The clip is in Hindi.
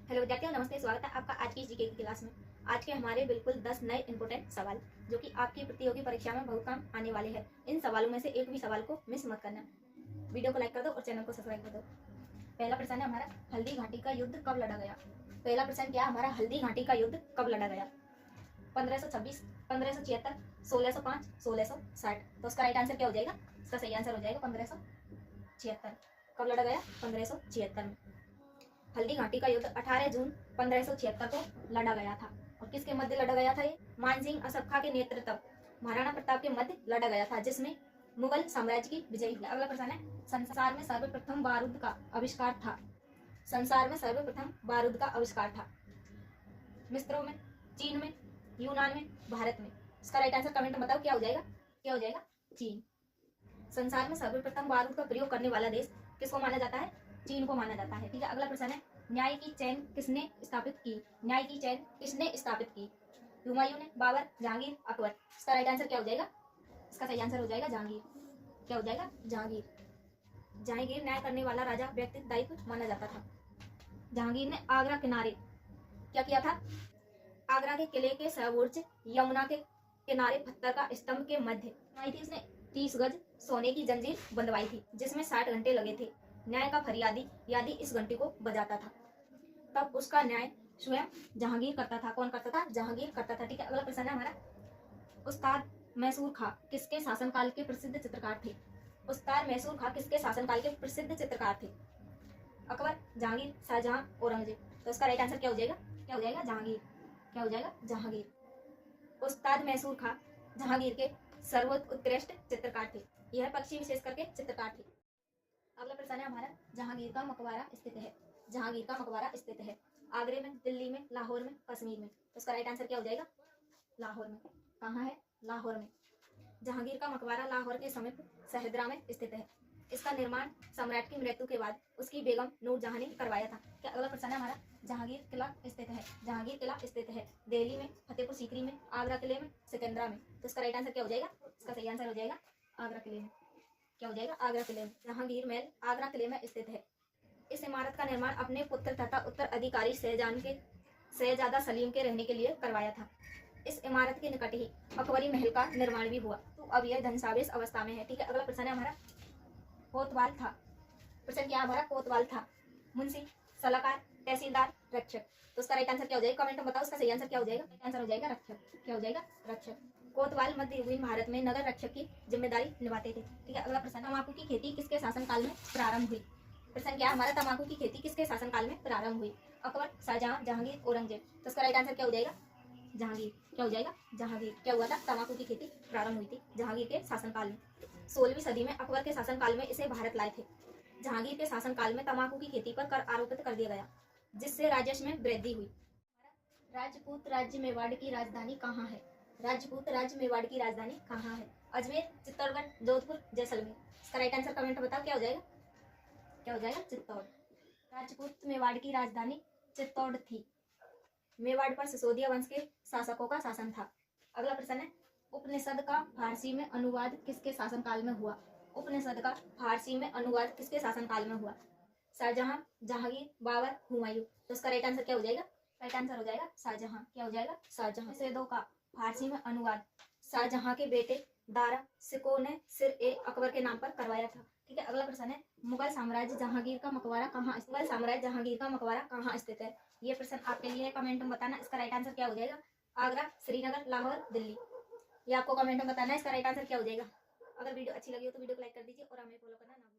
हेलो विद्यार्थियों, नमस्ते। स्वागत है आपका आज की जीके की क्लास में। आज के हमारे बिल्कुल 10 नए इंपोर्टेंट सवाल जो कि आपकी प्रतियोगी परीक्षा में बहुत काम आने वाले हैं। इन सवालों में से एक भी सवाल को मिस मत करना। वीडियो को लाइक कर दो और चैनल को सब्सक्राइब कर दो। पहला प्रश्न है हमारा, हल्दी घाटी का युद्ध कब लड़ा गया। पहला प्रश्न क्या हमारा, हल्दी घाटी का युद्ध कब लड़ा गया। 1526, 1576, 1605, 1660। तो उसका राइट आंसर क्या हो जाएगा? इसका सही आंसर हो जाएगा 1576। कब लड़ा गया? 1576 में। हल्दी घाटी का युद्ध 18 जून 1576 को लड़ा गया था। और किसके मध्य लड़ा गया था? ये मानसिंह असफखा के नेतृत्व महाराणा प्रताप के मध्य लड़ा गया था, जिसमें मुगल साम्राज्य की विजय हुई। अगला प्रश्न है, संसार में सर्वप्रथम बारूद का आविष्कार था। संसार में सर्वप्रथम बारूद का आविष्कार था मिस्रों में, चीन में, यूनान में, भारत में। इसका राइट आंसर कमेंट में बताओ, क्या हो जाएगा? क्या हो जाएगा? चीन। संसार में सर्वप्रथम बारूद का प्रयोग करने वाला देश किसको माना जाता है? चीन को माना जाता है। ठीक है, अगला प्रश्न है, न्याय की चैन किसने स्थापित की। न्याय की चैन किसने स्थापित की? हुमायूं ने, बाबर, जहांगीर, अकबर। इसका राइट आंसर क्या हो जाएगा? इसका सही आंसर हो जाएगा जहांगीर। क्या हो जाएगा? जहांगीर। जहांगीर न्याय करने वाला राजा व्यक्ति दायित्व माना जाता था। जहांगीर ने आगरा किनारे क्या किया था? आगरा के किले के सर्वोच्च यमुना के किनारे पत्थर का स्तंभ के मध्य बनाई थी उसने 30 गज सोने की जंजीर बंधवाई थी, जिसमें 60 घंटे लगे थे। न्याय का फरियादी यादी इस घंटी को बजाता था। तब उसका न्याय स्वयं जहांगीर करता था। कौन करता था? जहांगीर करता था। ठीक है, अगला प्रश्न है हमारा, उस्ताद मैसूर खां किसके शासनकाल के प्रसिद्ध चित्रकार थे। उस्ताद मैसूर खां किसके शासनकाल के प्रसिद्ध चित्रकार थे? अकबर, जहांगीर, शाहजहां, औरंगजेब। तो इसका राइट आंसर क्या हो जाएगा? क्या हो जाएगा? जहांगीर। क्या हो जाएगा? जहांगीर। उस्ताद मैसूर खां जहांगीर के सर्वोत्कृष्ट चित्रकार थे। यह पक्षी विशेष करके चित्रकार थे। अगला प्रश्न है हमारा, जहांगीर का मकबरा स्थित है। जहांगीर का मकबरा स्थित है आगरे में, दिल्ली में, लाहौर में, कश्मीर में। तो इसका राइट आंसर क्या हो जाएगा? लाहौर में। कहाँ है? लाहौर में। जहांगीर का मकबरा लाहौर के समीप शहदरा में स्थित है। इसका निर्माण सम्राट की मृत्यु के बाद उसकी बेगम नूरजहां ने करवाया था। क्या अगला प्रश्न है हमारा, जहांगीर किला स्थित है। जहांगीर किला स्थित है दिल्ली में, फतेहपुर सीकरी में, आगरा किले में, सिकंदरा में। तो इसका राइट आंसर क्या हो जाएगा? इसका सही आंसर हो जाएगा आगरा किले में। क्या हो जाएगा? आगरा किले में। जहांगीर महल आगरा किले में स्थित है। इस इमारत का निर्माण अपने पुत्र तथा उत्तराधिकारी शहजादा सलीम के रहने के लिए करवाया था। इस इमारत के निकट ही अकबरी महल का निर्माण भी हुआ। तो अब यह धनसावेश अवस्था में है। ठीक है, अगला प्रश्न है हमारा, कोतवाल था। प्रश्न क्या हमारा? कोतवाल था मुंशी, सलाहकार, तहसीलदार, रक्षक। तो उसका राइट आंसर क्या हो जाएगा? कमेंट में बताओ, उसका सही आंसर क्या हो जाएगा? आंसर हो जाएगा रक्षक। क्या हो जाएगा? रक्षक। कोतवाल मध्ययुगीन भारत में नगर रक्षक की जिम्मेदारी निभाते थे। ठीक है, अगला प्रश्न, तंबाकू की खेती किसके शासनकाल में प्रारंभ हुई। प्रश्न क्या हमारा, तंबाकू की खेती किसके शासनकाल में प्रारंभ हुई? अकबर, शाहजहां, जहांगीर, औरंगजेब। तो इसका राइट आंसर क्या हो जाएगा? जहांगीर। क्या हो जाएगा? जहांगीर। क्या हुआ था? तंबाकू की खेती प्रारंभ हुई थी जहांगीर के शासनकाल में। 16वीं सदी में अकबर के शासनकाल में इसे भारत लाए थे। जहांगीर के शासनकाल में तंबाकू की खेती पर कर आरोपित कर दिया गया, जिससे राजस्व में वृद्धि हुई। राजपूत राज्य मेवाड़ की राजधानी कहाँ है? राजपूत राज्य मेवाड़ की राजधानी कहाँ है? अजमेर, चित्तौड़गढ़, जोधपुर, जैसलमेर। इसका राइट आंसर कमेंट में बताओ, क्या हो जाएगा? क्या हो जाएगा? चित्तौड़। राजपूत मेवाड़ की राजधानी चित्तौड़ थी। मेवाड़ पर सिसोदिया वंश के शासकों का शासन था। अगला प्रश्न है, उपनिषद का फारसी में अनुवाद किसके शासनकाल में हुआ? उपनिषद का फारसी में अनुवाद किसके शासनकाल में हुआ? शाहजहां, जहांगीर, बाबर, हुमायूं। तो इसका राइट आंसर क्या हो जाएगा? राइट आंसर हो जाएगा शाहजहां। क्या हो जाएगा? शाहजहां। वेदों का फारसी में अनुवाद शाहजहां के बेटे दारा शिकोह ने सिर ए अकबर के नाम पर करवाया था। ठीक है, अगला प्रश्न है, मुगल साम्राज्य जहांगीर का मकबरा कहाँ मुगल साम्राज्य जहांगीर का मकबरा कहाँ स्थित है? ये प्रश्न आपके लिए कमेंट में बताना। इसका राइट आंसर क्या हो जाएगा? आगरा, श्रीनगर, लाहौर, दिल्ली। ये आपको कमेंट में बताना है, इसका राइट आंसर क्या हो जाएगा। अगर वीडियो अच्छी लगी हो तो वीडियो को लाइक कर दीजिए और हमें फॉलो करना ना भूलिए।